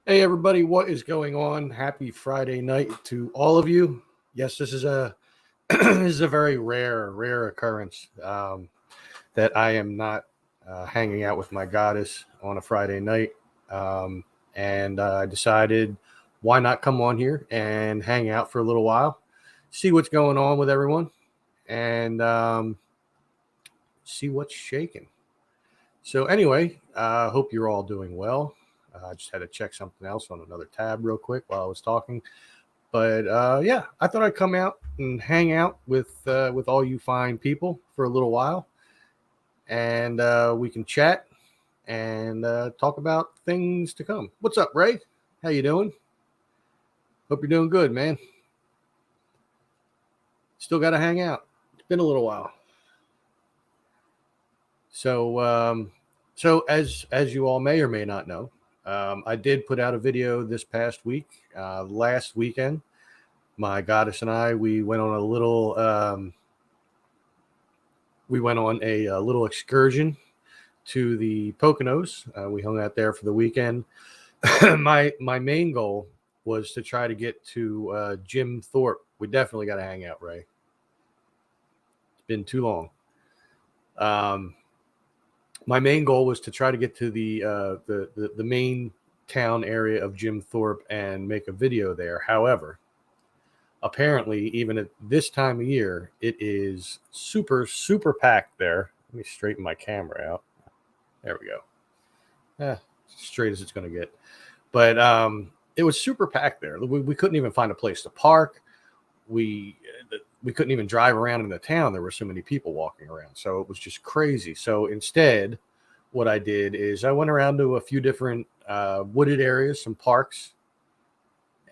Hey everybody, what is going on? Happy Friday night to all of you. Yes, this is a this is a very rare occurrence that I am not hanging out with my goddess on a Friday night, um, and I decided why not come on here and hang out for a little while, see what's going on with everyone, and see what's shaking. So anyway, I hope you're all doing well. I just had to check something else on another tab real quick while I was talking. But yeah, I thought I'd come out and hang out with all you fine people for a little while, and we can chat and talk about things to come. What's up, Ray? How you doing? Hope you're doing good, man. Still got to hang out. It's been a little while. So as you all may or may not know, I did put out a video this past week, last weekend. My goddess and I, we went on a little little excursion to the Poconos. We hung out there for the weekend. my main goal was to try to get to Jim Thorpe. We definitely got to hang out, Ray. It's been too long. My main goal was to try to get to the main town area of Jim Thorpe and make a video there. However, apparently, even at this time of year, it is super packed there. Let me straighten my camera out. There we go. Straight as it's going to get. But it was super packed there. We couldn't even find a place to park. We couldn't even drive around in the town. There were so many people walking around. So it was just crazy. So instead, what I did is I went around to a few different wooded areas, some parks.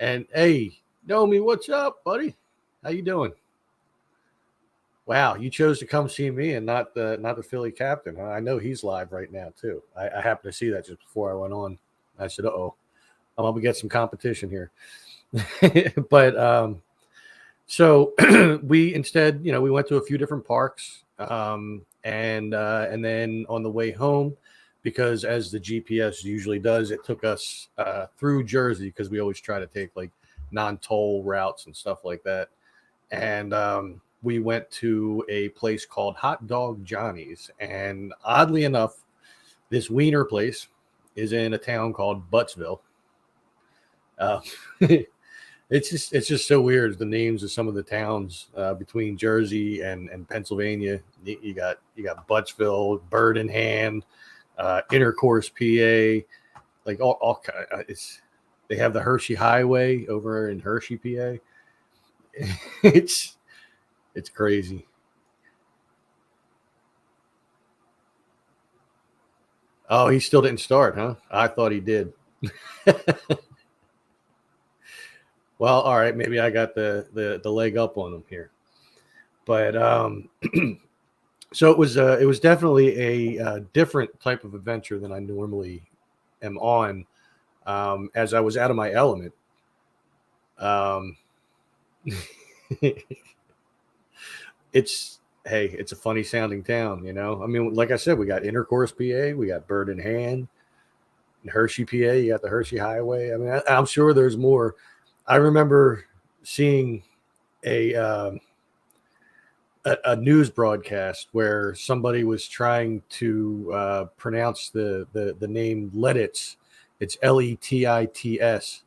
And hey, Domi, what's up, buddy? How you doing? Wow, you chose to come see me and not the Philly captain. Huh? I know he's live right now too. I happened to see that just before I went on. I said, "Uh-oh, I'm gonna get some competition here." But so we instead, we went to a few different parks, and then on the way home, because as the GPS usually does, it took us through Jersey because we always try to take like non-toll routes and stuff like that, and we went to a place called Hot Dog Johnny's, and oddly enough, this wiener place is in a town called Buttsville. It's just so weird, the names of some of the towns between Jersey and Pennsylvania. You got Buttsville, Bird in Hand, Intercourse, PA, like all kind. They have the Hershey Highway over in Hershey, PA. It's crazy. Oh, he still didn't start, huh? I thought he did. Well, all right, maybe I got the leg up on him here, but so it was definitely a different type of adventure than I normally am on, as I was out of my element. Um, it's a funny sounding town, I mean, like I said, we got Intercourse, PA, we got Bird in Hand, in Hershey, PA. You got the Hershey Highway. I mean, I'm sure there's more. I remember seeing a news broadcast where somebody was trying to pronounce the name Letitz. It's Letits,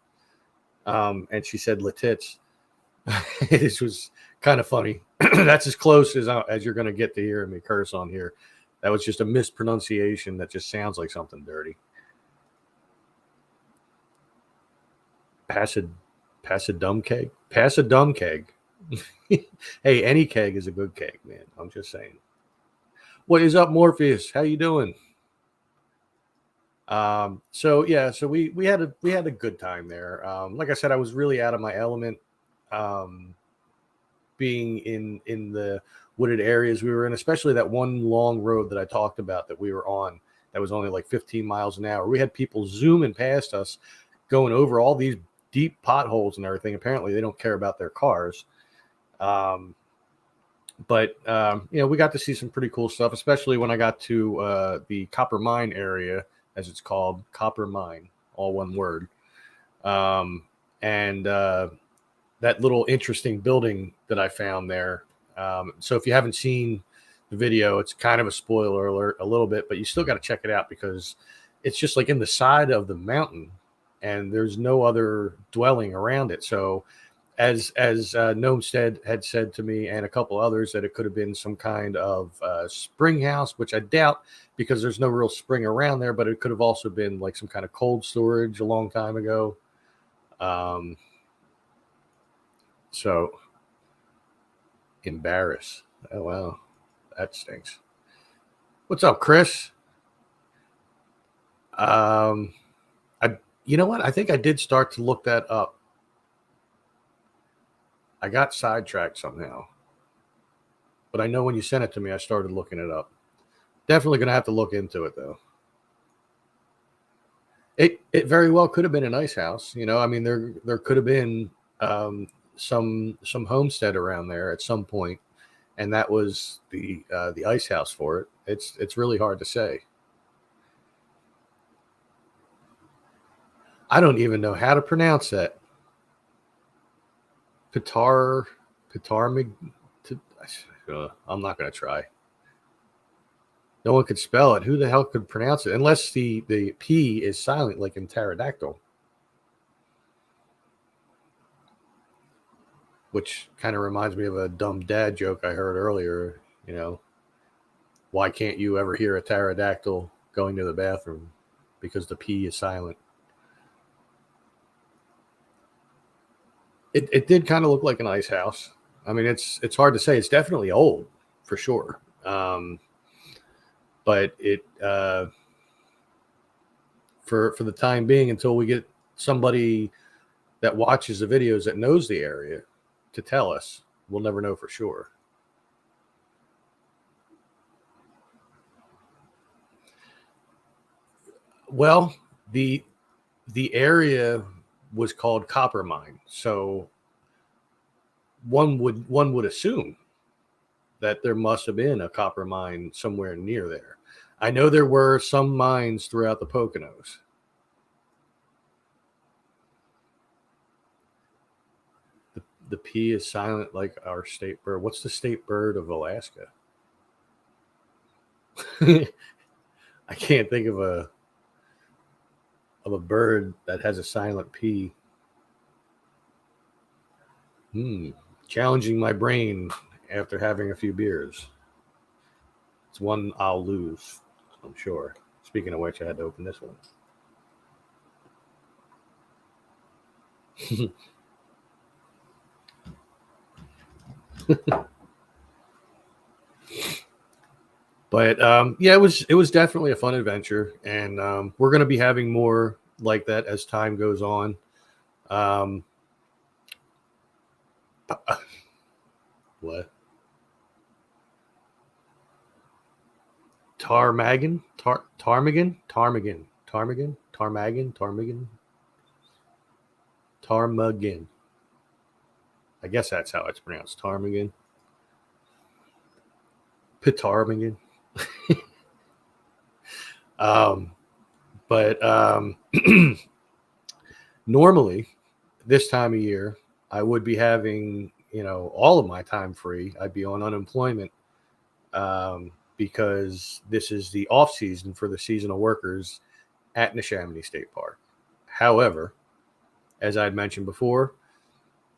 and she said Letitz. This was kind of funny. That's as close as you're going to get to hearing me curse on here. That was just a mispronunciation that just sounds like something dirty. Pass a dumb keg. Pass a dumb keg. Hey, any keg is a good keg, man. I'm just saying. What is up, Morpheus? How you doing? So yeah, so we had a good time there. Like I said, I was really out of my element. Being in the wooded areas we were in, especially that one long road that I talked about that we were on, that was only like 15 miles an hour. We had people zooming past us, going over all these deep potholes and everything. Apparently, they don't care about their cars. But we got to see some pretty cool stuff, especially when I got to the Copper Mine area, as it's called, Copper Mine, all one word. And that little interesting building that I found there. So if you haven't seen the video, it's kind of a spoiler alert a little bit, but you still got to check it out because it's just like in the side of the mountain and there's no other dwelling around it. So as Gnomestead had said to me and a couple others that it could have been some kind of spring house, which I doubt because there's no real spring around there, but it could have also been like some kind of cold storage a long time ago. So embarrassed. Oh, wow. That stinks. What's up, Chris? You know what? I think I did start to look that up. I got sidetracked somehow. But I know when you sent it to me, I started looking it up. Definitely going to have to look into it, though. It very well could have been a nice house. You know, I mean, there could have been some homestead around there at some point, and that was the ice house for it. It's really hard to say. I don't even know how to pronounce that. Pitar. I'm not going to try. No one could spell it. Who the hell could pronounce it? Unless the P is silent, like in pterodactyl. Which kind of reminds me of a dumb dad joke I heard earlier. You know, why can't you ever hear a pterodactyl going to the bathroom? Because the P is silent. It did kind of look like an ice house. I mean, it's hard to say. It's definitely old, for sure. But it for the time being, until we get somebody that watches the videos that knows the area to tell us, we'll never know for sure. Well, the area was called Copper Mine, so one would assume that there must have been a copper mine somewhere near there. I know there were some mines throughout the Poconos. The P is silent like our state bird. What's the state bird of Alaska? I can't think of a bird that has a silent P. Challenging my brain after having a few beers. It's one I'll lose, I'm sure. Speaking of which, I had to open this one. But yeah, it was definitely a fun adventure, and we're going to be having more like that as time goes on. What? Tarmagan? Tarmagan? Tarmagan? Tarmagan? Tarmagan? Tarmagan? Tarmagan. I guess that's how it's pronounced. Tarmagan. Pitarmagan. But normally this time of year, I would be having, you know, all of my time free. I'd be on unemployment because this is the off season for the seasonal workers at Neshaminy State Park. However, as I'd mentioned before,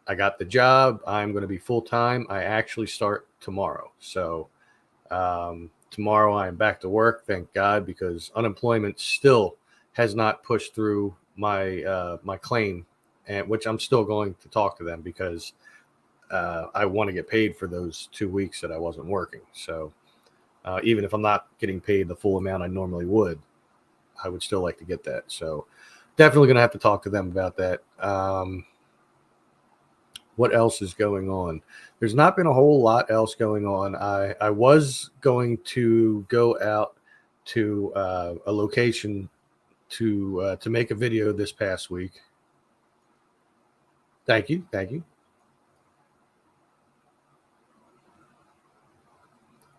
I got the job. I'm going to be full time. I actually start tomorrow. So tomorrow I am back to work, thank God, because unemployment still has not pushed through my my claim, and which I'm still going to talk to them because I want to get paid for those 2 weeks that I wasn't working. So even if I'm not getting paid the full amount I normally would, I would still like to get that. So definitely going to have to talk to them about that. What else is going on? There's not been a whole lot else going on. I was going to go out to a location to make a video this past week. Thank you.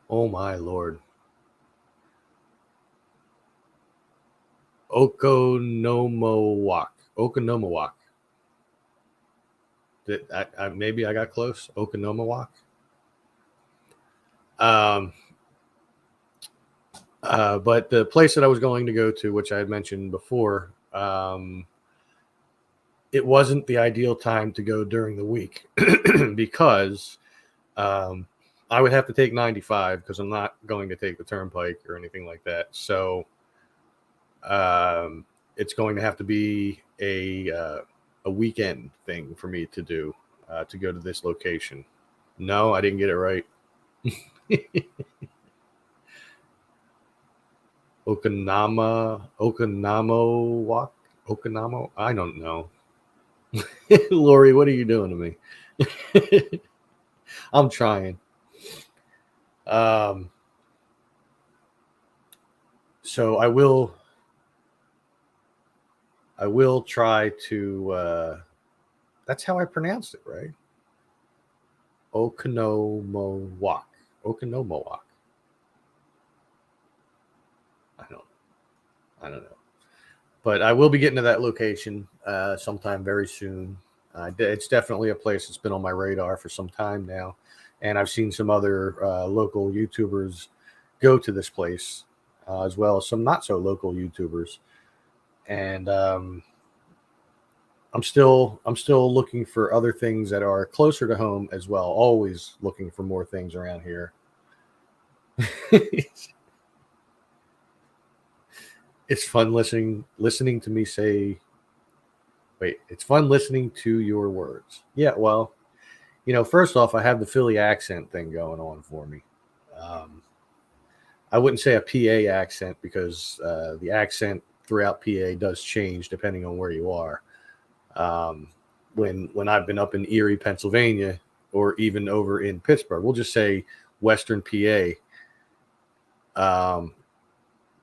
Oh my Lord. Okonomowak. Oconomowoc. Maybe I got close. Oconomowoc. But the place that I was going to go to, which I had mentioned before, it wasn't the ideal time to go during the week because I would have to take 95 because I'm not going to take the turnpike or anything like that. So it's going to have to be a weekend thing for me to do to go to this location. No, I didn't get it right. Oconomowoc. I don't know. Lori, what are you doing to me? I'm trying. So I will try to that's how I pronounced it, right? Oconomowoc. Oconomowoc. I don't know. But I will be getting to that location sometime very soon. It's definitely a place that's been on my radar for some time now. And I've seen some other local YouTubers go to this place, as well as some not so local YouTubers. And I'm still looking for other things that are closer to home as well. Always looking for more things around here. It's fun listening to me say, wait, it's fun listening to your words. Yeah, well, first off, I have the Philly accent thing going on for me. I wouldn't say a PA accent because the accent throughout PA does change depending on where you are. When I've been up in Erie, Pennsylvania, or even over in Pittsburgh, we'll just say Western PA.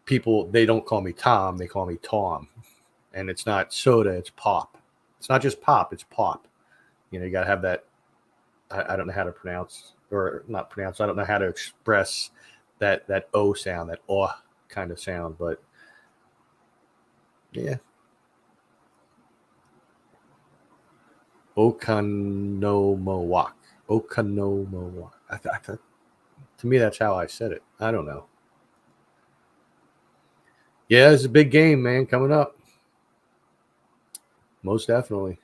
People, they don't call me Tom, they call me Tom, and it's not soda, it's pop. It's not just pop, it's pop. You got to have that. I don't know how to pronounce, or not pronounce. I don't know how to express that O sound, that oh kind of sound, but yeah. Oconomowoc. Oconomowoc. To me, that's how I said it. I don't know. Yeah, it's a big game, man, coming up. Most definitely.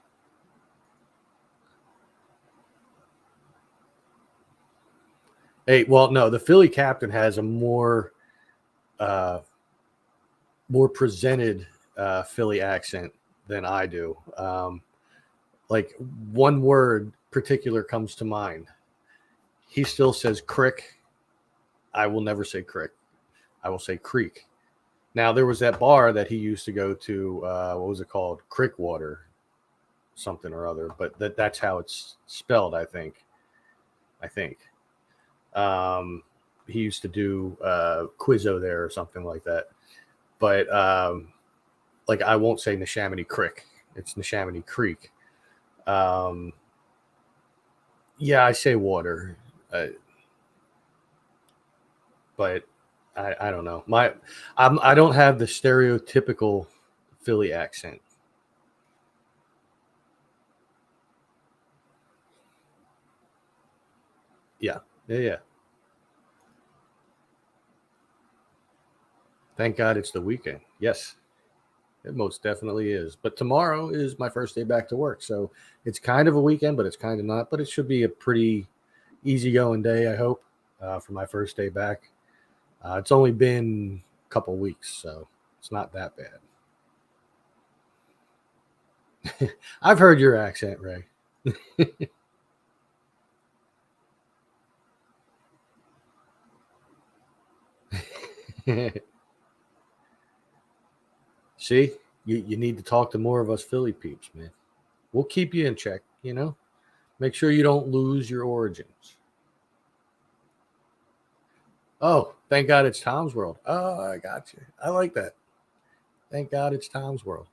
Hey, well, no, the Philly captain has a more presented Philly accent than I do. Like one word particular comes to mind. He still says crick. I will never say crick. I will say creek. Now there was that bar that he used to go to. What was it called? Crick Water, something or other. But that's how it's spelled. I think. He used to do Quizzo there or something like that. But like I won't say Neshaminy Creek. It's Neshaminy Creek. Yeah, I say water. But I don't know. I don't have the stereotypical Philly accent. Yeah. Thank God it's the weekend. Yes, it most definitely is. But tomorrow is my first day back to work, so it's kind of a weekend, but it's kind of not. But it should be a pretty easygoing day, I hope, for my first day back. It's only been a couple weeks, so it's not that bad. I've heard your accent, Ray. See, you need to talk to more of us Philly peeps, man. We'll keep you in check, Make sure you don't lose your origins. Oh, thank God it's Tom's World. Oh, I got you. I like that. Thank God it's Tom's World.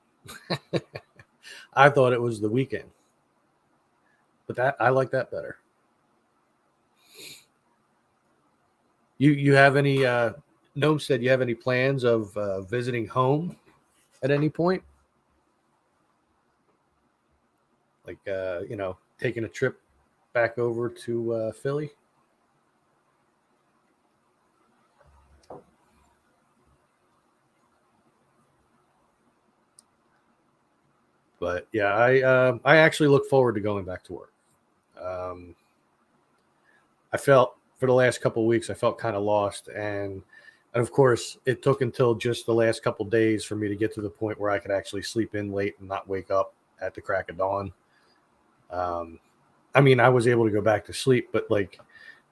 I thought it was the weekend, but that I like that better. You have any? Gnome said you have any plans of visiting home at any point? taking a trip back over to Philly. But yeah, I actually look forward to going back to work. Um, I felt for the last couple of weeks I felt kind of lost, and of course it took until just the last couple of days for me to get to the point where I could actually sleep in late and not wake up at the crack of dawn. Um, I mean, I was able to go back to sleep, but like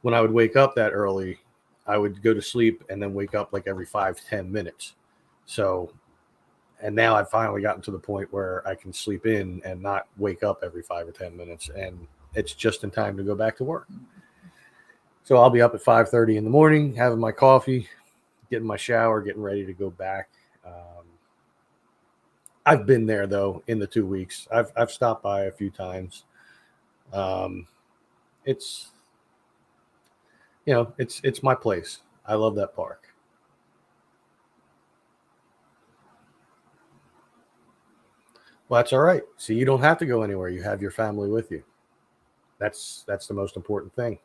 when I would wake up that early, I would go to sleep and then wake up like every 5 to 10 minutes. So, and now I've finally gotten to the point where I can sleep in and not wake up every 5 or 10 minutes, and it's just in time to go back to work. So I'll be up at 5:30 in the morning, having my coffee, getting my shower, getting ready to go back. Um, I've been there though in the 2 weeks. I've stopped by a few times. Um, it's it's my place. I love that park. Well, that's all right. See, you don't have to go anywhere. You have your family with you. That's the most important thing.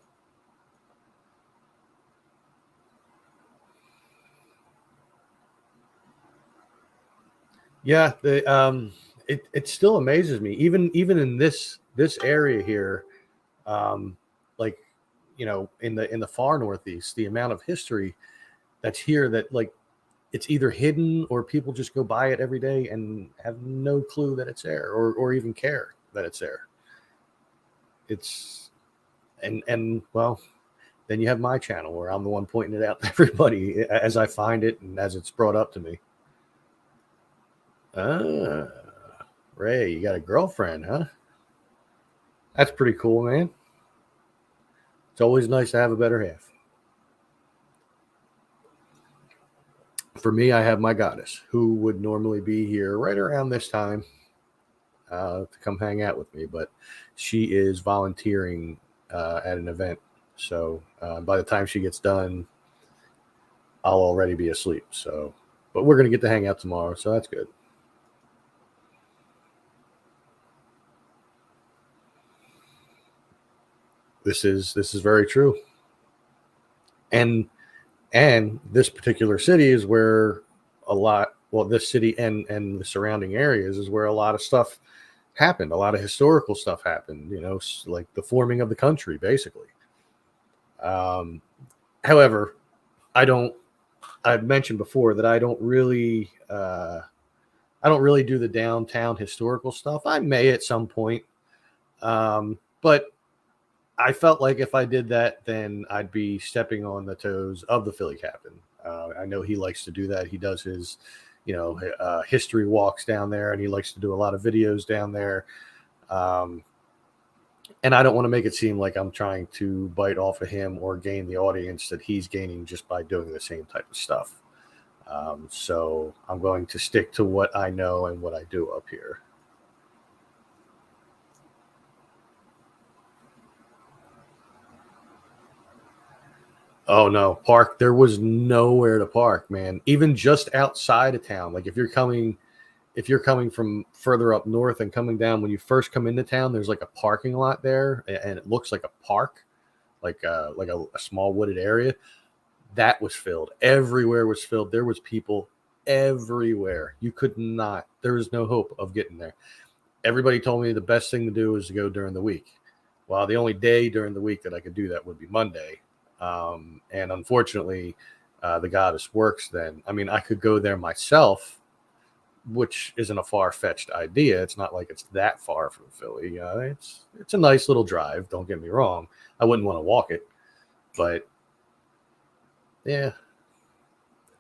Yeah, it still amazes me, even in this area here, um, like in the far northeast, the amount of history that's here that like it's either hidden or people just go by it every day and have no clue that it's there or even care that it's there. It's and well, then you have my channel where I'm the one pointing it out to everybody as I find it and as it's brought up to me. Ah, Ray, you got a girlfriend, huh? That's pretty cool, man. It's always nice to have a better half. For me, I have my goddess who would normally be here right around this time to come hang out with me, but she is volunteering at an event. So by the time she gets done, I'll already be asleep. So, but we're going to get to hang out tomorrow. So that's good. This is very true. And this particular city is where a lot well this city and the surrounding areas is where a lot of stuff happened, a lot of historical stuff happened, like the forming of the country basically. um, However, I don't I've mentioned before that I don't really do the downtown historical stuff. I may at some point, but I felt like if I did that, then I'd be stepping on the toes of the Philly captain. I know he likes to do that. He does his, history walks down there, and he likes to do a lot of videos down there. Um, and I don't want to make it seem like I'm trying to bite off of him or gain the audience that he's gaining just by doing the same type of stuff. So I'm going to stick to what I know and what I do up here. Oh no, park. There was nowhere to park, man. Even just outside of town. Like if you're coming from further up north and coming down, when you first come into town, there's like a parking lot there, and it looks like a park, like a small wooded area. That was filled. Everywhere was filled. There was people everywhere. You could not. There was no hope of getting there. Everybody told me the best thing to do is to go during the week. Well, the only day during the week that I could do that would be Monday. And unfortunately, the goddess works then. I mean, I could go there myself, which isn't a far fetched idea. It's not like it's that far from Philly. It's a nice little drive. Don't get me wrong. I wouldn't want to walk it, but yeah,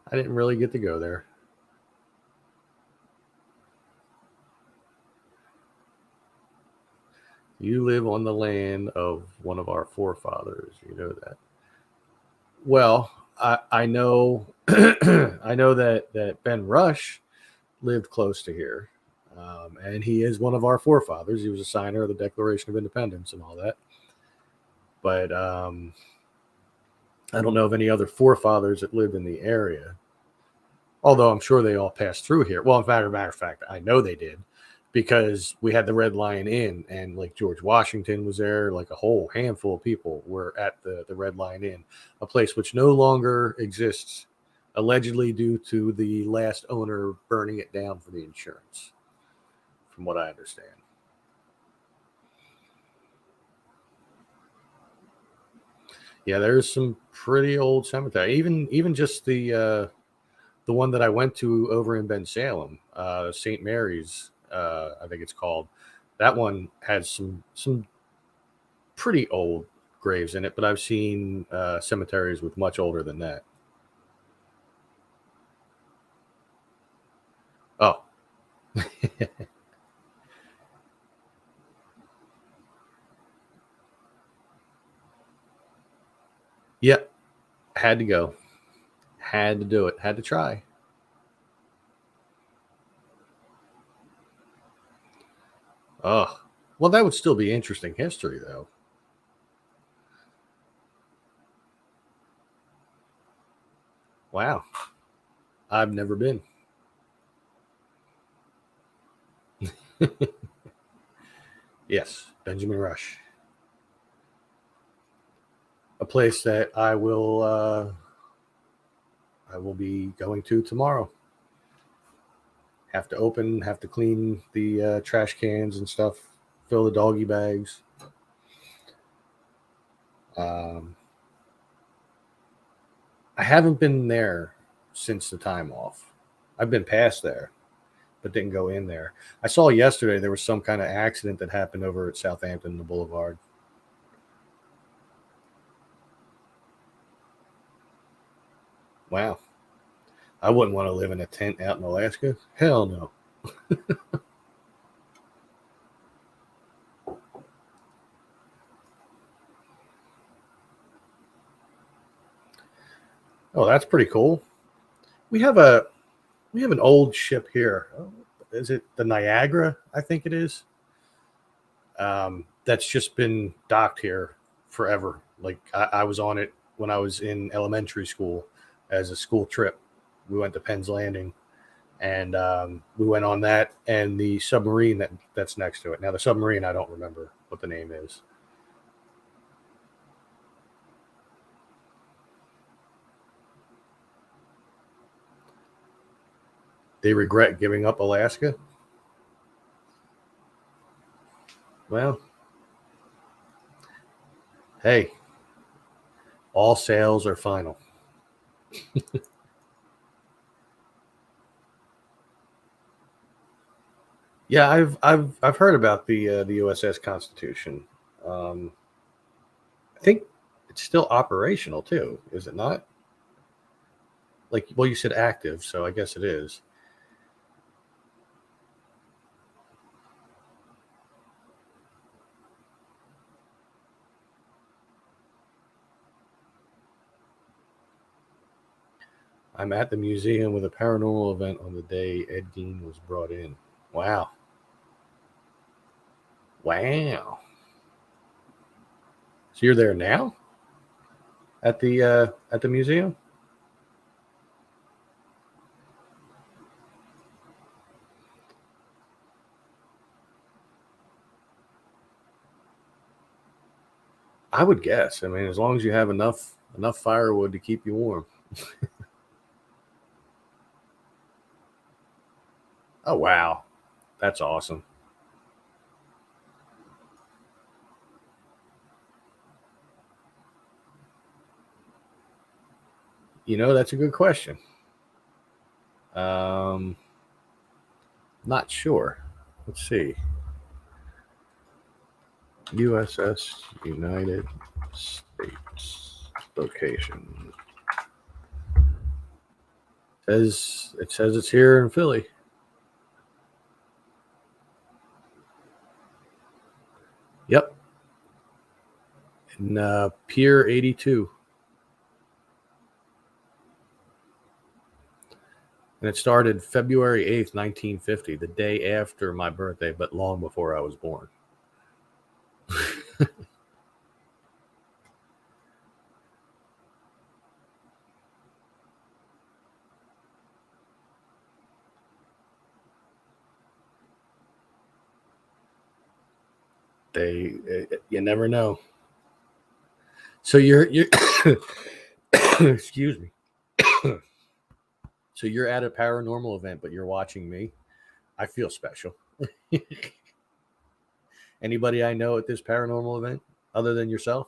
I didn't really get to go there. You live on the land of one of our forefathers. You know that. Well, I know I know that Ben Rush lived close to here, and he is one of our forefathers. He was a signer of the Declaration of Independence and all that. But I don't know of any other forefathers that lived in the area. Although I'm sure they all passed through here. Well, matter of fact, I know they did because we had the Red Lion Inn, and like George Washington was there, like a whole handful of people were at the Red Lion Inn, a place which no longer exists, allegedly due to the last owner burning it down for the insurance, from what I understand. Yeah, there's some pretty old cemetery. Even just the one that I went to over in Ben Salem, St. Mary's, I think it's called. That one has some pretty old graves in it, but I've seen cemeteries with much older than that. Oh, yep, had to go, had to do it, had to try. Oh, well, that would still be interesting history, though. Wow, I've never been. Yes, Benjamin Rush, a place that I will be going to tomorrow. Have to clean the trash cans and stuff, fill the doggy bags. Um, I haven't been there since the time off. I've been past there, but didn't go in there. I saw yesterday there was some kind of accident that happened over at Southampton, the Boulevard. Wow. I wouldn't want to live in a tent out in Alaska. Hell no. Oh, that's pretty cool. We have a we have an old ship here. Oh, is it the Niagara? I think it is. That's just been docked here forever. Like I was on it when I was in elementary school as a school trip. We went to Penn's Landing, and we went on that and the submarine that's next to it. Now the submarine, I don't remember what the name is. They regret giving up Alaska. Well, hey, all sales are final. Yeah, I've heard about the USS Constitution. Um, I think it's still operational too, is it not? Like, well, you said active, so I guess it is. I'm at the museum with a paranormal event on the day Ed Gein was brought in. Wow, wow. So you're there now at the museum? I would guess. I mean, as long as you have enough firewood to keep you warm. Oh wow, that's awesome. You know, that's a good question. Um, Not sure. Let's see. USS United States location. It says it's here in Philly. Yep, in Pier 82, and it started February 8th, 1950, the day after my birthday, but long before I was born. You never know. So you're excuse me. So you're at a paranormal event, but you're watching me. I feel special. Anybody I know at this paranormal event other than yourself?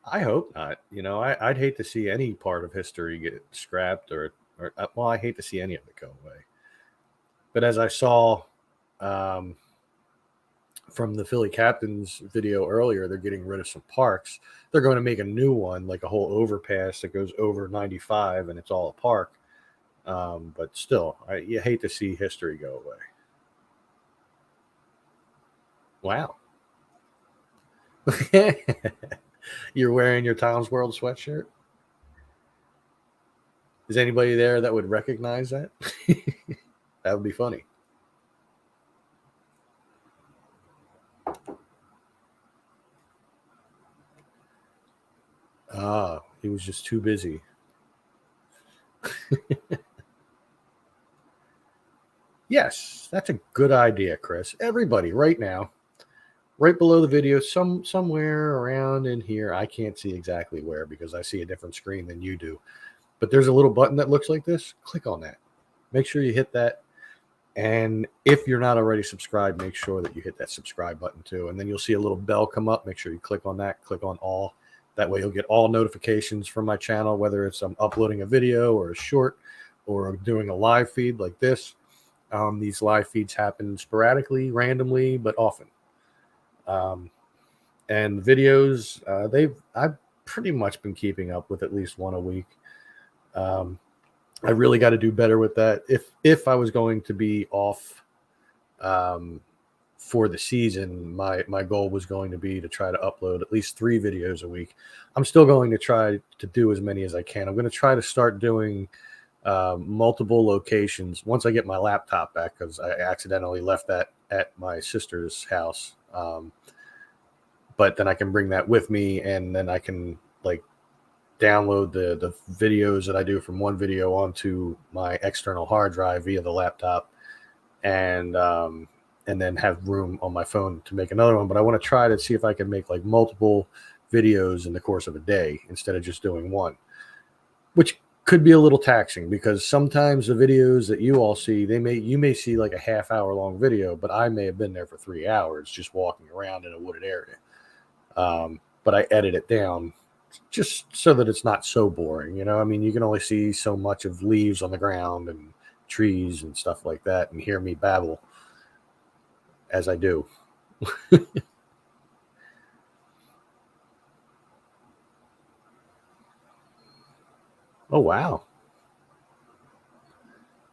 I hope not. I'd hate to see any part of history get scrapped or well, I hate to see any of it go away. But as I saw from the Philly Captains video earlier, they're getting rid of some parks. They're going to make a new one, like a whole overpass that goes over 95, and it's all a park. But still, you hate to see history go away. Wow. You're wearing your Tom's World sweatshirt? Is anybody there that would recognize that? That would be funny. He was just too busy. Yes, that's a good idea, Chris. Everybody, right now, right below the video, somewhere around in here. I can't see exactly where because I see a different screen than you do. But there's a little button that looks like this. Click on that. Make sure you hit that. And if you're not already subscribed, make sure that you hit that subscribe button too. And then you'll see a little bell come up. Make sure you click on that. Click on all. That way you'll get all notifications from my channel, whether it's I'm uploading a video or a short or doing a live feed like this. These live feeds happen sporadically, randomly, but often. And videos, I've pretty much been keeping up with at least one a week. I really got to do better with that. If I was going to be off for the season, my goal was going to be to try to upload at least 3 videos a week. I'm still going to try to do as many as I can. I'm going to try to start doing multiple locations once I get my laptop back, because I accidentally left that at my sister's house. But then I can bring that with me, and then I can download the videos that I do from one video onto my external hard drive via the laptop, and then have room on my phone to make another one. But I want to try to see if I can make multiple videos in the course of a day instead of just doing one, which could be a little taxing, because sometimes the videos that you all see, you may see a half-hour long video, but I may have been there for 3 hours just walking around in a wooded area. But I edit it down just so that it's not so boring. You can only see so much of leaves on the ground and trees and stuff like that and hear me babble as I do. Oh, wow.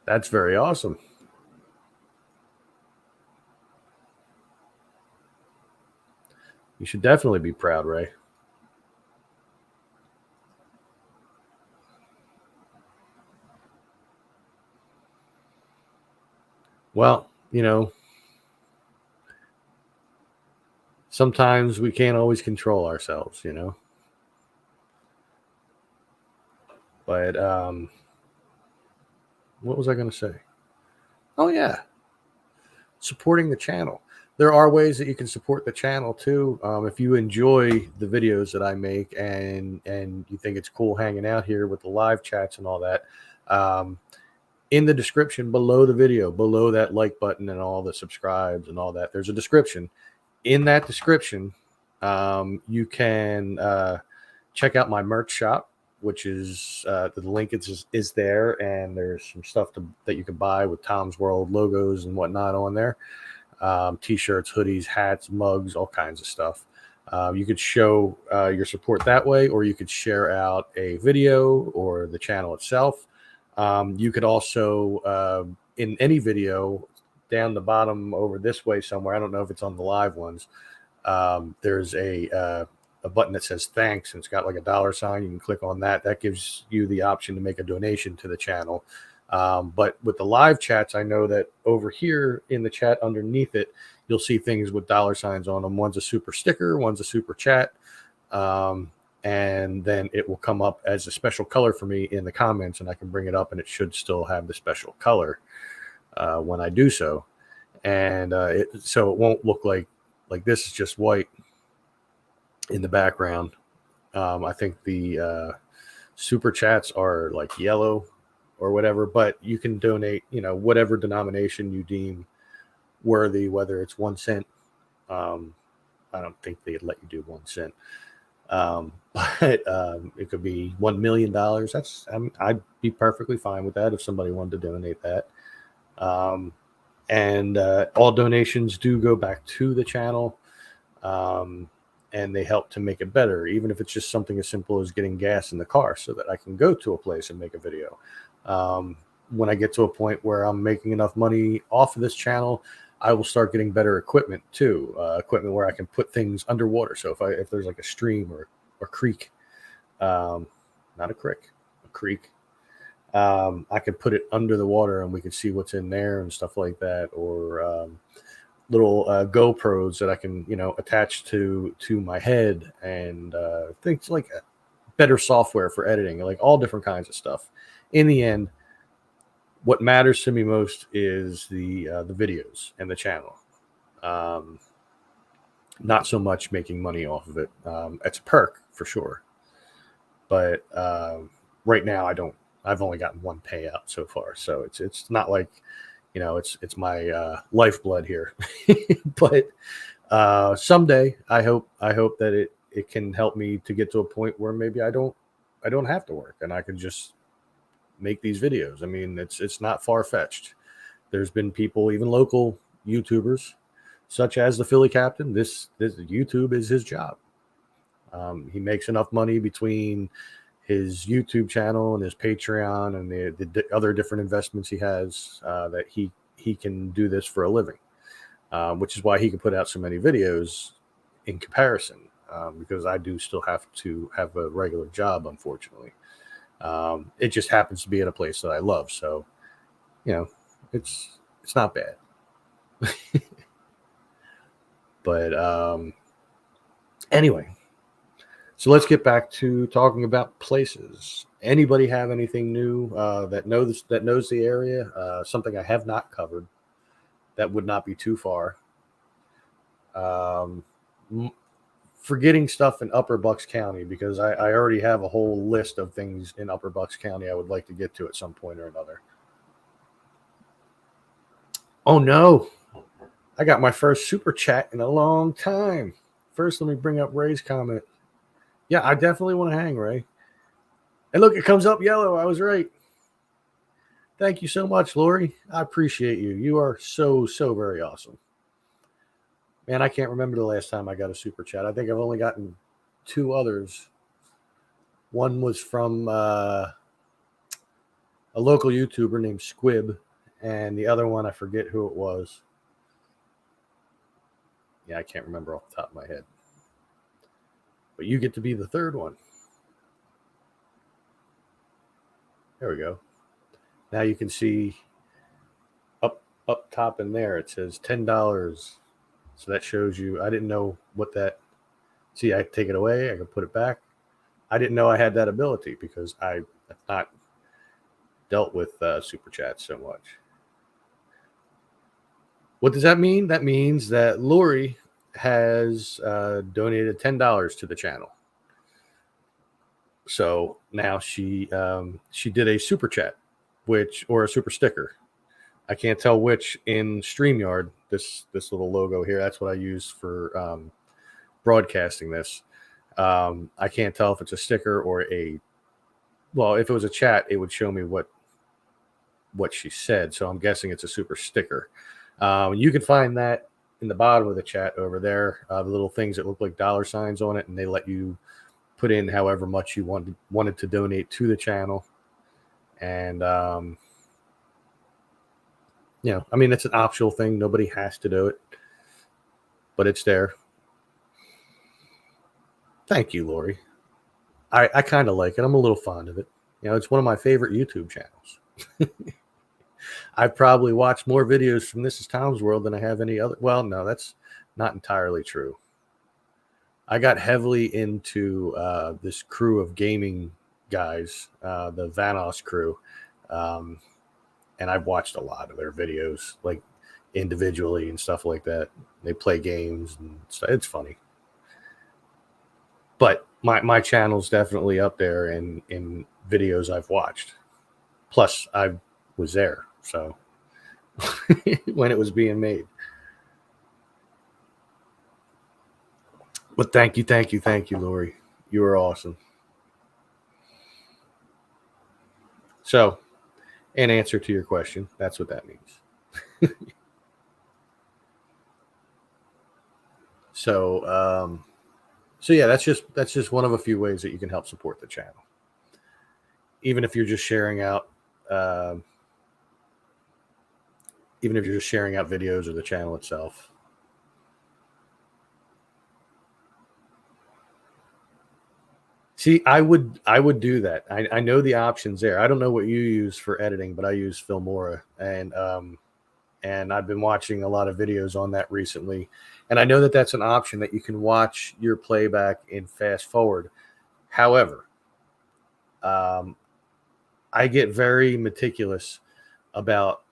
That's very awesome. You should definitely be proud, Ray. Well, sometimes we can't always control ourselves, But what was I going to say? Oh, yeah. Supporting the channel. There are ways that you can support the channel too. If you enjoy the videos that I make and you think it's cool hanging out here with the live chats and all that, in the description below the video, below that like button and all the subscribes and all that, there's a description. In that description, you can check out my merch shop, which is the link is there, and there's some stuff that you can buy with Tom's World logos and whatnot on there. T-shirts, hoodies, hats, mugs, all kinds of stuff. You could show your support that way, or you could share out a video or the channel itself. You could also, in any video, down the bottom over this way somewhere, I don't know if it's on the live ones, there's a button that says thanks, and it's got a dollar sign. You can click on that. That gives you the option to make a donation to the channel. But with the live chats, I know that over here in the chat underneath it, you'll see things with dollar signs on them. One's a super sticker, one's a super chat. And then it will come up as a special color for me in the comments, and I can bring it up, and it should still have the special color. when I do so, and so it won't look like this is just white in the background. I think the super chats are like yellow or whatever, but you can donate, whatever denomination you deem worthy, whether it's 1 cent. I don't think they'd let you do 1 cent. But it could be $1 million. I'd be perfectly fine with that if somebody wanted to donate that. And all donations do go back to the channel, and they help to make it better, even if it's just something as simple as getting gas in the car so that I can go to a place and make a video. When I get to a point where I'm making enough money off of this channel, I will start getting better equipment too, equipment where I can put things underwater. So if there's like a stream or creek, not a creek, a creek, I can put it under the water and we can see what's in there and stuff like that, or little GoPros that I can, attach to my head, and things like better software for editing, like all different kinds of stuff. In the end, what matters to me most is the videos and the channel. Not so much making money off of it. It's a perk for sure, but right now I've only gotten one payout so far, so it's not like, it's my lifeblood here. But someday I hope that it can help me to get to a point where maybe I don't have to work and I can just make these videos. I mean, it's not far-fetched. There's been people, even local YouTubers, such as the Philly Captain. This YouTube is his job. He makes enough money between his YouTube channel and his Patreon and the other different investments he has, that he can do this for a living, which is why he can put out so many videos in comparison, because I do still have to have a regular job, unfortunately. It just happens to be in a place that I love, so it's not bad. But anyway, so let's get back to talking about places. Anybody have anything new that knows the area? Something I have not covered that would not be too far. Forgetting stuff in Upper Bucks County, because I already have a whole list of things in Upper Bucks County I would like to get to at some point or another. Oh no, I got my first super chat in a long time. First, let me bring up Ray's comment. Yeah, I definitely want to hang, Ray. And look, it comes up yellow. I was right. Thank you so much, Lori. I appreciate you. You are so very awesome. Man, I can't remember the last time I got a super chat. I think I've only gotten 2 others. One was from a local YouTuber named Squib, and the other one, I forget who it was. Yeah, I can't remember off the top of my head. But you get to be the third one. There we go. Now you can see up top in there, it says $10. So that shows you, I didn't know what that, see, I take it away, I can put it back. I didn't know I had that ability because I have not dealt with super chats so much. What does that mean? That means that Lori has donated $10 to the channel. So now she did a super chat, or a super sticker. I can't tell which in StreamYard, this little logo here. That's what I use for broadcasting this. I can't tell if it's a sticker or if it was a chat, it would show me what she said. So I'm guessing it's a super sticker. You can find that in the bottom of the chat over there, the little things that look like dollar signs on it, and they let you put in however much you wanted to donate to the channel. And I mean, it's an optional thing. Nobody has to do it, but it's there. Thank you, Lori. I kind of like it. I'm a little fond of it. It's one of my favorite YouTube channels. I've probably watched more videos from This Is Tom's World than I have any other. Well, no, that's not entirely true. I got heavily into this crew of gaming guys, the Vanoss crew. and I've watched a lot of their videos, like individually and stuff like that. They play games and stuff. It's funny. But my channel's definitely up there in videos I've watched. Plus, I was there, so when it was being made. But thank you, Lori. You were awesome. So, in answer to your question, that's what that means. So, so yeah, that's just one of a few ways that you can help support the channel. Even if you're just sharing out, videos or the channel itself. See, I would do that. I know the options there. I don't know what you use for editing, but I use Filmora, and I've been watching a lot of videos on that recently. And I know that that's an option that you can watch your playback in fast forward. However, I get very meticulous about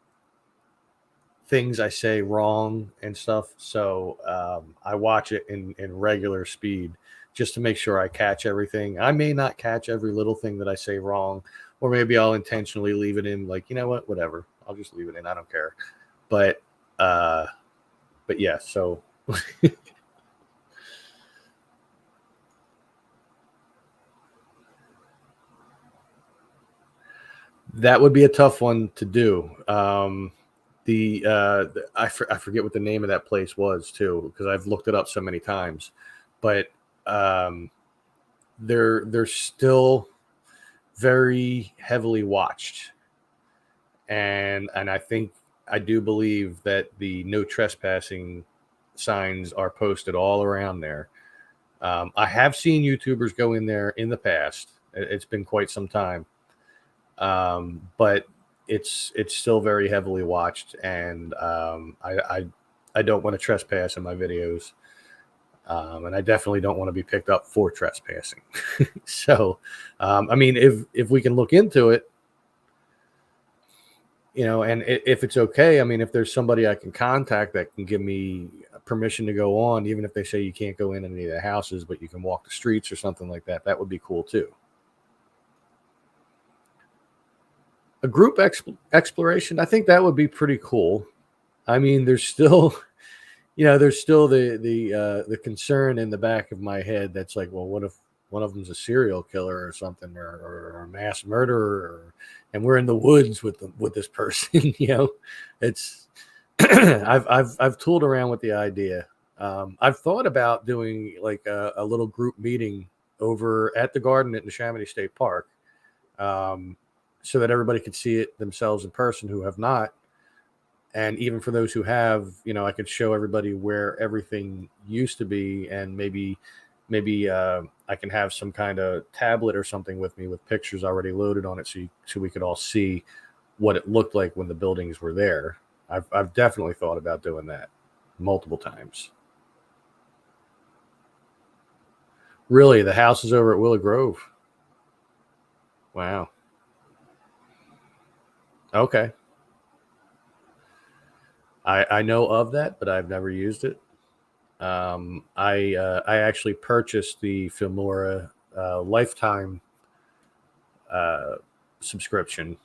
things I say wrong and stuff. So I watch it in regular speed just to make sure I catch everything. I may not catch every little thing that I say wrong, or maybe I'll intentionally leave it in, like, you know what, whatever. I'll just leave it in. I don't care. But yeah, so that would be a tough one to do. I forget what the name of that place was too, because I've looked it up so many times. But um, they're still very heavily watched, and I do believe that the no trespassing signs are posted all around there. I have seen YouTubers go in there in the past. It's been quite some time, but it's still very heavily watched, and I don't want to trespass in my videos, and I definitely don't want to be picked up for trespassing. So, I mean, if we can look into it, and if it's okay, I mean, if there's somebody I can contact that can give me permission to go on, even if they say you can't go in any of the houses, but you can walk the streets or something like that, that would be cool too. A group exploration, I think that would be pretty cool. I mean, there's still, there's still the concern in the back of my head that's like, well, what if one of them's a serial killer or something, or a mass murderer, and we're in the woods with this person. It's I've tooled around with the idea. I've thought about doing like a little group meeting over at the garden at Neshaminy State Park, so that everybody could see it themselves in person who have not. And even for those who have, I could show everybody where everything used to be, and maybe I can have some kind of tablet or something with me with pictures already loaded on it, so we could all see what it looked like when the buildings were there. I've definitely thought about doing that multiple times. Really, the house is over at Willow Grove. Wow. Okay. I know of that, but I've never used it. I actually purchased the Filmora lifetime uh, subscription,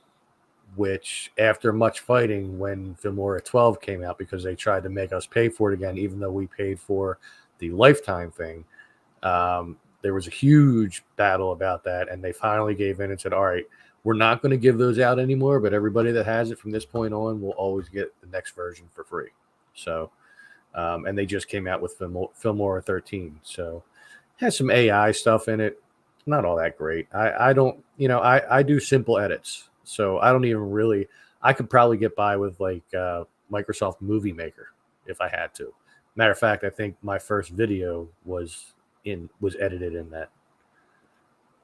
which after much fighting, when Filmora 12 came out, because they tried to make us pay for it again, even though we paid for the lifetime thing, there was a huge battle about that, and they finally gave in and said, all right, we're not going to give those out anymore, but everybody that has it from this point on will always get the next version for free. So, and they just came out with Filmora 13. So it has some AI stuff in it. Not all that great. I don't, I do simple edits. So I don't even really, I could probably get by with like Microsoft Movie Maker if I had to. Matter of fact, I think my first video was edited in that.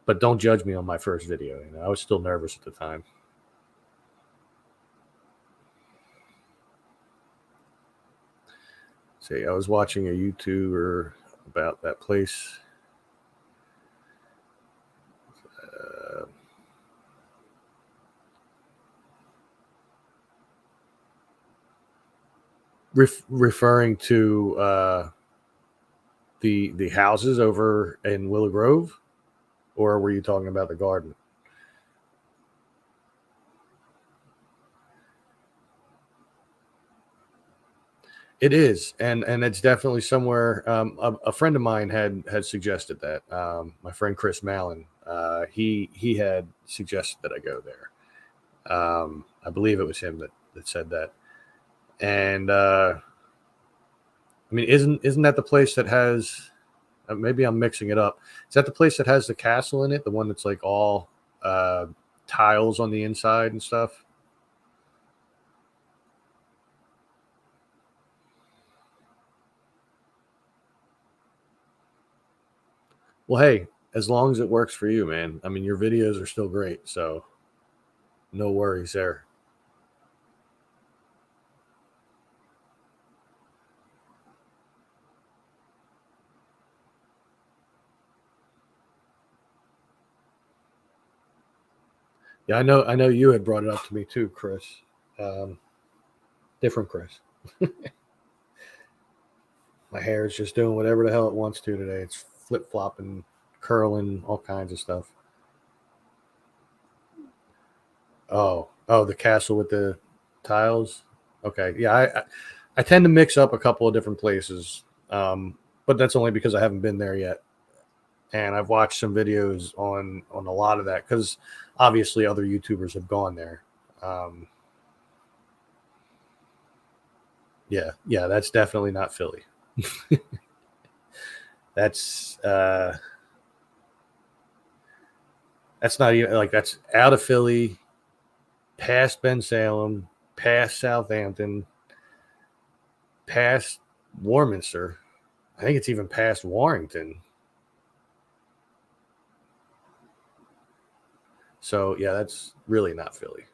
But don't judge me on my first video. I was still nervous at the time. See, I was watching a YouTuber about that place. Referring to the houses over in Willow Grove, or were you talking about the garden? It is, and it's definitely somewhere. A friend of mine had suggested that. My friend Chris Mallon, he had suggested that I go there. I believe it was him that said that. And I mean, isn't that the place that has? Maybe I'm mixing it up. Is that the place that has the castle in it? The one that's like all uh, tiles on the inside and stuff? Well, hey, as long as it works for you, man. I mean, your videos are still great, so no worries there. Yeah, I know. I know you had brought it up to me too, Chris. Um, Different Chris. My hair is just doing whatever the hell it wants to today. It's flip flopping, curling, all kinds of stuff. Oh, the castle with the tiles. Okay, yeah, I tend to mix up a couple of different places, but that's only because I haven't been there yet, and I've watched some videos on a lot of that because obviously other YouTubers have gone there. Um, yeah, yeah, that's definitely not Philly. That's that's not even like that's out of Philly, past Ben Salem, past Southampton, past Warminster. I think it's even past Warrington. So yeah, that's really not Philly.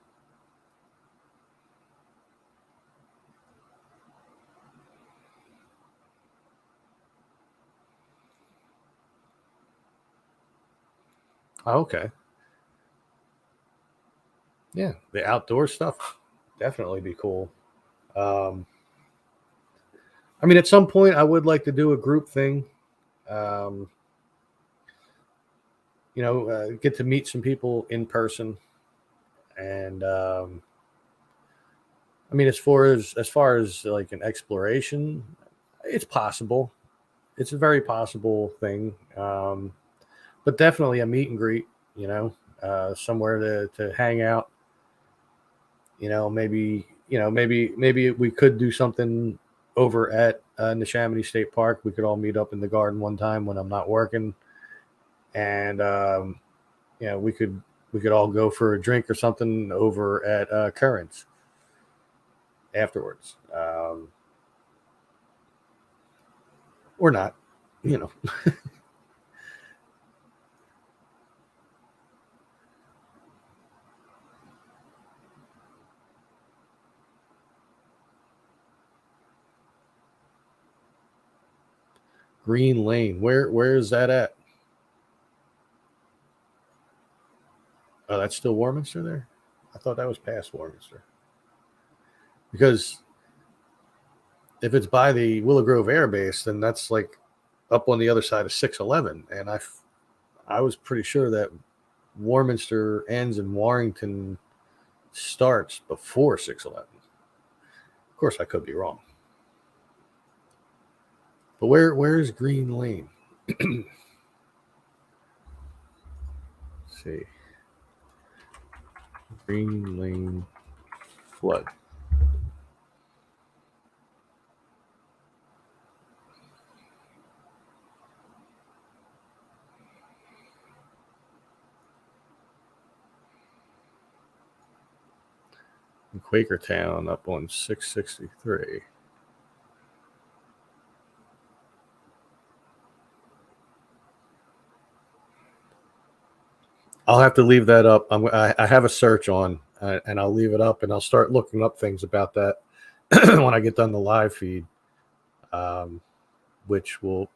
Oh, okay. Yeah, the outdoor stuff definitely be cool. Um, I mean, at some point, I would like to do a group thing. Um, get to meet some people in person, and I mean, as far as like an exploration, it's possible. It's a very possible thing, but definitely a meet and greet. Somewhere to hang out. Maybe we could do something over at Neshaminy State Park. We could all meet up in the garden one time when I'm not working, and we could all go for a drink or something over at Currents afterwards, or not. You know, Green Lane. Where is that at? Oh, that's still Warminster there. I thought that was past Warminster because if it's by the Willow Grove Air Base, then that's like up on the other side of 611, and I was pretty sure that Warminster ends and Warrington starts before 611. Of course, I could be wrong. But where's Green Lane? Let's see. Green Lane flood. In Quakertown up on 663. I'll have to leave that up. I have a search on, and I'll leave it up, and I'll start looking up things about that when I get done the live feed, um, which will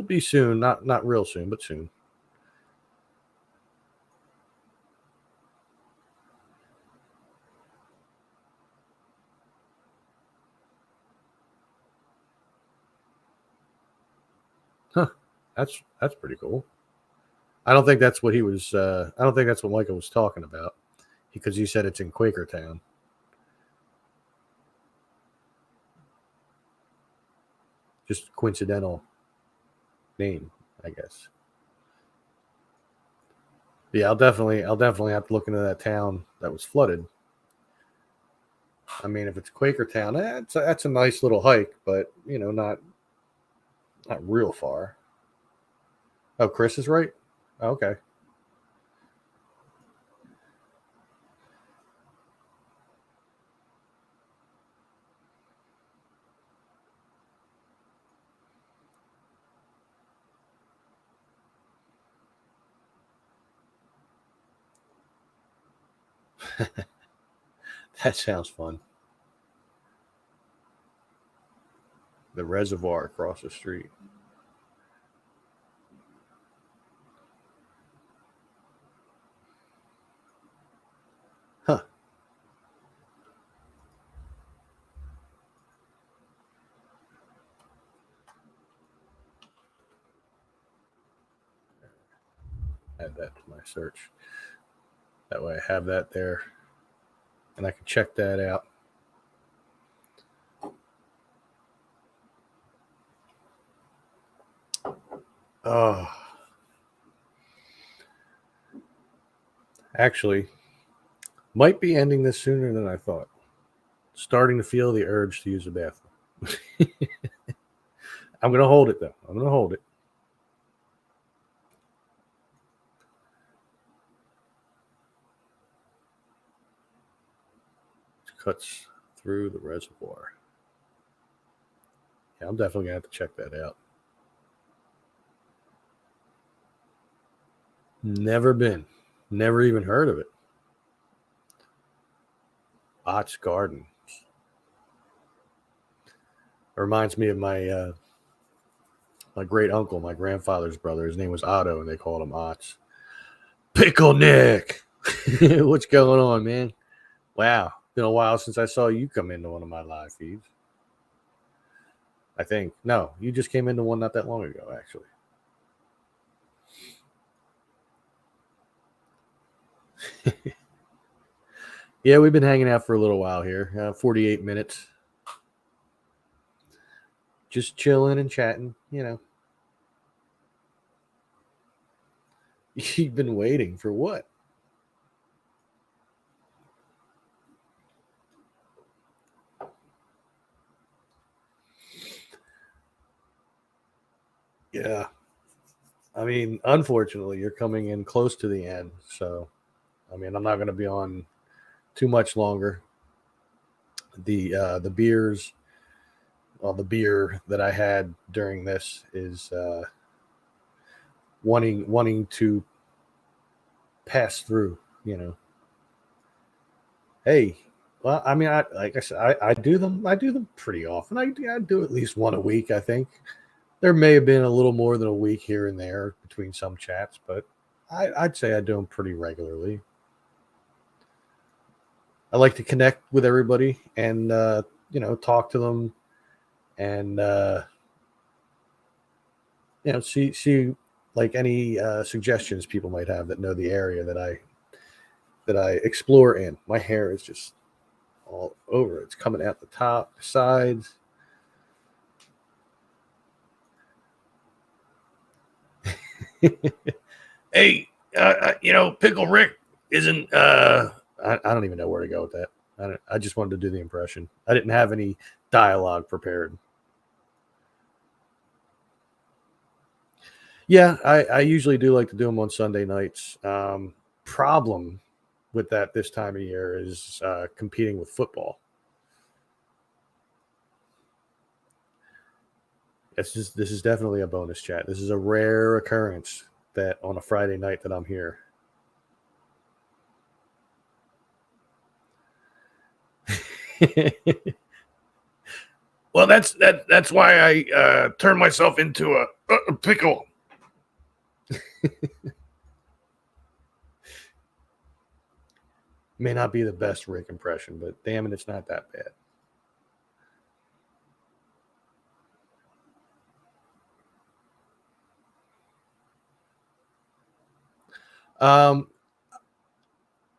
be soon. Not real soon, but soon. That's pretty cool. I don't think that's what he was. I don't think that's what Michael was talking about, because he said it's in Quakertown. Just coincidental name, I guess. Yeah, I'll definitely have to look into that town that was flooded. I mean, if it's Quakertown, that's a nice little hike, but not real far. Oh, Chris is right. Okay. That sounds fun. The reservoir across the street. Huh. Add that to my search. That way I have that there and I can check that out. Oh, actually, might be ending this sooner than I thought. Starting to feel the urge to use the bathroom. I'm going to hold it, though. I'm going to hold it. It cuts through the reservoir. Yeah, I'm definitely going to have to check that out. Never been. Never even heard of it. Ott's Garden. It reminds me of my great uncle, my grandfather's brother. His name was Otto, and they called him Otts. Pickle Nick, what's going on, man? Wow, been a while since I saw you come into one of my live feeds. I think no, you just came into one not that long ago, actually. Yeah, we've been hanging out for a little while here. 48 minutes, just chilling and chatting. You've been waiting for what? Yeah. I mean, unfortunately, you're coming in close to the end. So, I mean, I'm not going to be on too much longer. The beers, well, the beer that I had during this is wanting to pass through. Hey, well, I mean, like I said, I do them. I do them pretty often. I do at least one a week. I think there may have been a little more than a week here and there between some chats, but I'd say I do them pretty regularly. I like to connect with everybody and talk to them and see like any suggestions people might have that know the area that I explore in. My hair is just all over. It's coming out the top, the sides. Hey, Pickle Rick isn't. I don't even know where to go with that. I just wanted to do the impression. I didn't have any dialogue prepared. Yeah, I usually do like to do them on Sunday nights. Problem with that this time of year is competing with football. This is definitely a bonus chat. This is a rare occurrence that on a Friday night that I'm here. Well, that's why I turned myself into a pickle. May not be the best Rick impression, but damn it, it's not that bad. Um,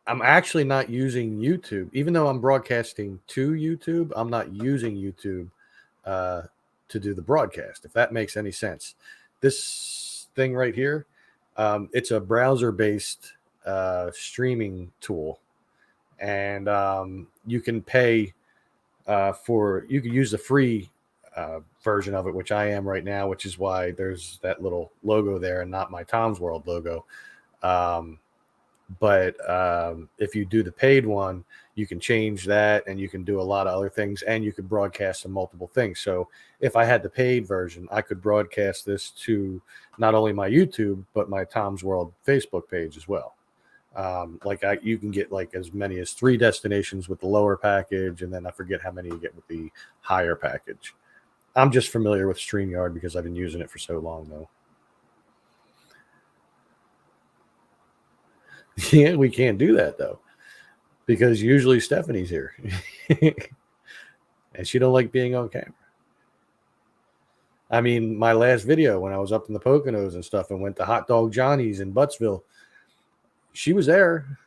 I'm actually not using YouTube, even though I'm broadcasting to YouTube. I'm not using YouTube uh, to do the broadcast, if that makes any sense. This thing right here, it's a browser-based streaming tool, and you can pay you can use the free version of it, which I am right now, which is why there's that little logo there and not my Tom's World logo. Um, but if you do the paid one, you can change that and you can do a lot of other things, and you could broadcast to multiple things. So if I had the paid version, I could broadcast this to not only my YouTube but my Tom's World Facebook page as well. You can get like as many as 3 destinations with the lower package, and then I forget how many you get with the higher package. I'm just familiar with StreamYard because I've been using it for so long, though. Yeah, we can't do that though, because usually Stephanie's here, and she don't like being on camera. I mean, my last video when I was up in the Poconos and stuff and went to Hot Dog Johnny's in Buttsville, she was there.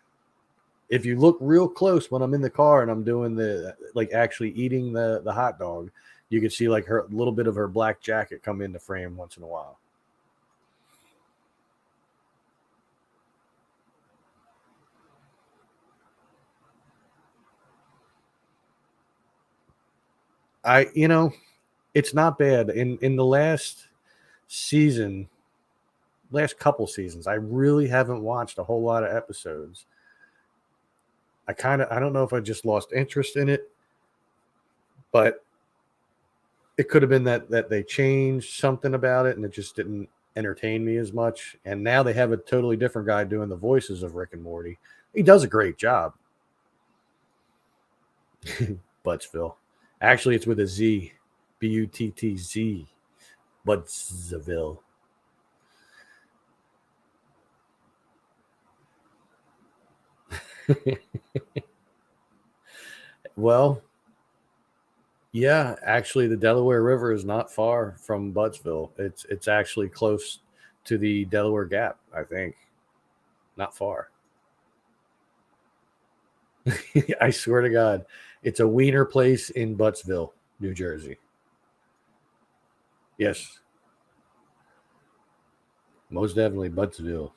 If you look real close when I'm in the car and I'm doing the like actually eating the hot dog, you can see like her a little bit of her black jacket come into frame once in a while. It's not bad. In the season, last couple seasons, I really haven't watched a whole lot of episodes. I don't know if I just lost interest in it, but it could have been that they changed something about it and it just didn't entertain me as much. And now they have a totally different guy doing the voices of Rick and Morty. He does a great job. Buttsville. Actually, it's with a Z. Buttz. Buttsville. Well, yeah, actually, the Delaware River is not far from Buttsville. It's actually close to the Delaware Gap, I think. Not far. I swear to God, it's a wiener place in Buttsville, New Jersey. Yes, most definitely Buttsville.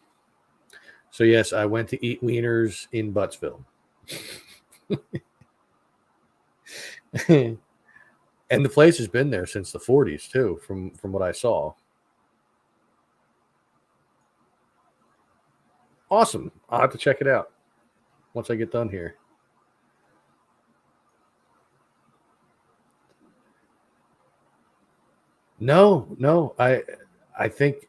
So yes, I went to eat wieners in Buttsville. And the place has been there since the 40s too, from what I saw. Awesome. I'll have to check it out once I get done here. No. I think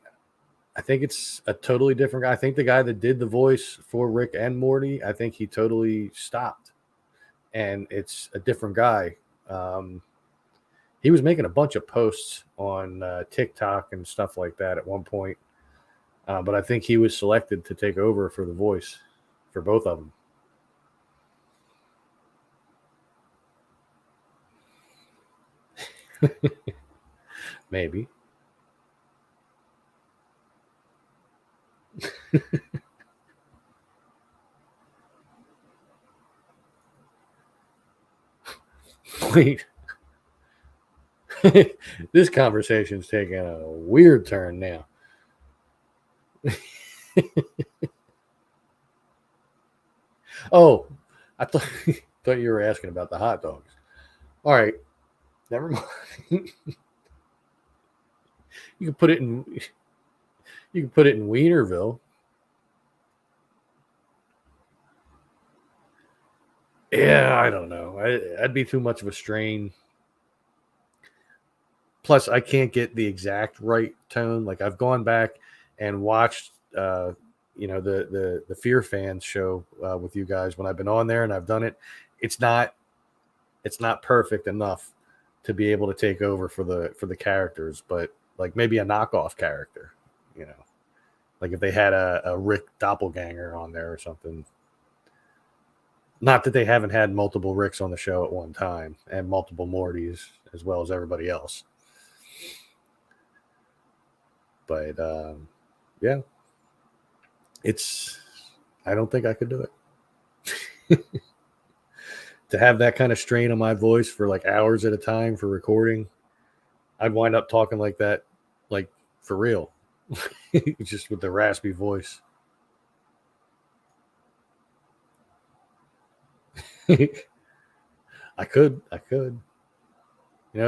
I think it's a totally different guy. I think the guy that did the voice for Rick and Morty, I think he totally stopped, and it's a different guy. Um, he was making a bunch of posts on TikTok and stuff like that at one point, but I think he was selected to take over for the voice for both of them. Maybe. Wait, this conversation's taking a weird turn now. Oh, I thought thought you were asking about the hot dogs. All right, never mind. You can put it in. You can put it in Wienerville. Yeah, I don't know. That'd be too much of a strain. Plus, I can't get the exact right tone. Like I've gone back and watched, the Fear Fans show with you guys when I've been on there, and I've done it. It's not it's not perfect enough to be able to take over for the characters, but like maybe a knockoff character, you know, like if they had a Rick doppelganger on there or something. Not that they haven't had multiple Ricks on the show at one time and multiple Mortys as well as everybody else. But yeah, I don't think I could do it. To have that kind of strain on my voice for like hours at a time for recording, I'd wind up talking like that, like for real, just with the raspy voice. I could,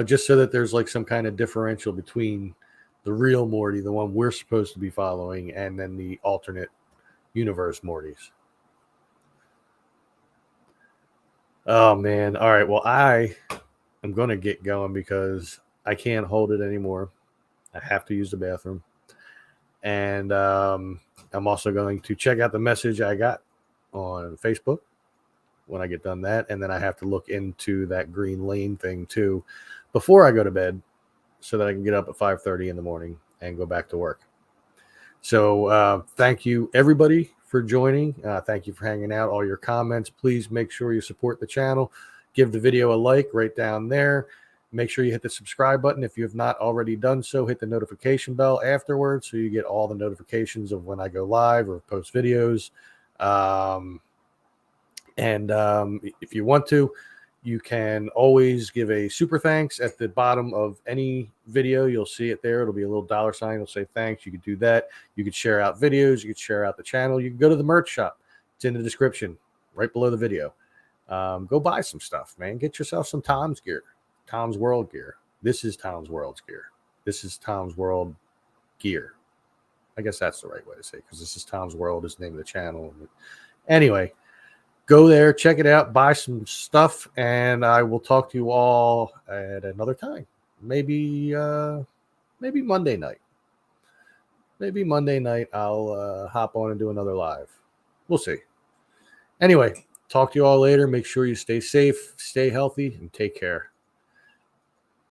just so that there's like some kind of differential between the real Morty, the one we're supposed to be following, and then the alternate universe Mortys. Oh man! All right, well I am gonna get going because I can't hold it anymore. I have to use the bathroom, and I'm also going to check out the message I got on Facebook when I get done that, and then I have to look into that Green Lane thing too before I go to bed, so that I can get up at 5:30 in the morning and go back to work. So thank you everybody for joining. Thank you for hanging out. All your comments, please make sure you support the channel. Give the video a like right down there. Make sure you hit the subscribe button if you have not already done so. Hit the notification bell afterwards so you get all the notifications of when I go live or post videos. And if you want to, you can always give a super thanks at the bottom of any video. You'll see it there. It'll be a little $sign. It'll say thanks. You could do that. You could share out videos. You could share out the channel. You can go to the merch shop. It's in the description right below the video. Go buy some stuff, man. Get yourself some Tom's gear, Tom's World gear. This is Tom's World's gear. This is Tom's World gear. I guess that's the right way to say it, because this is Tom's World is the name of the channel. Anyway, go there, check it out, buy some stuff, and I will talk to you all at another time. Maybe Monday night. Maybe Monday night I'll hop on and do another live. We'll see. Anyway, talk to you all later. Make sure you stay safe, stay healthy, and take care.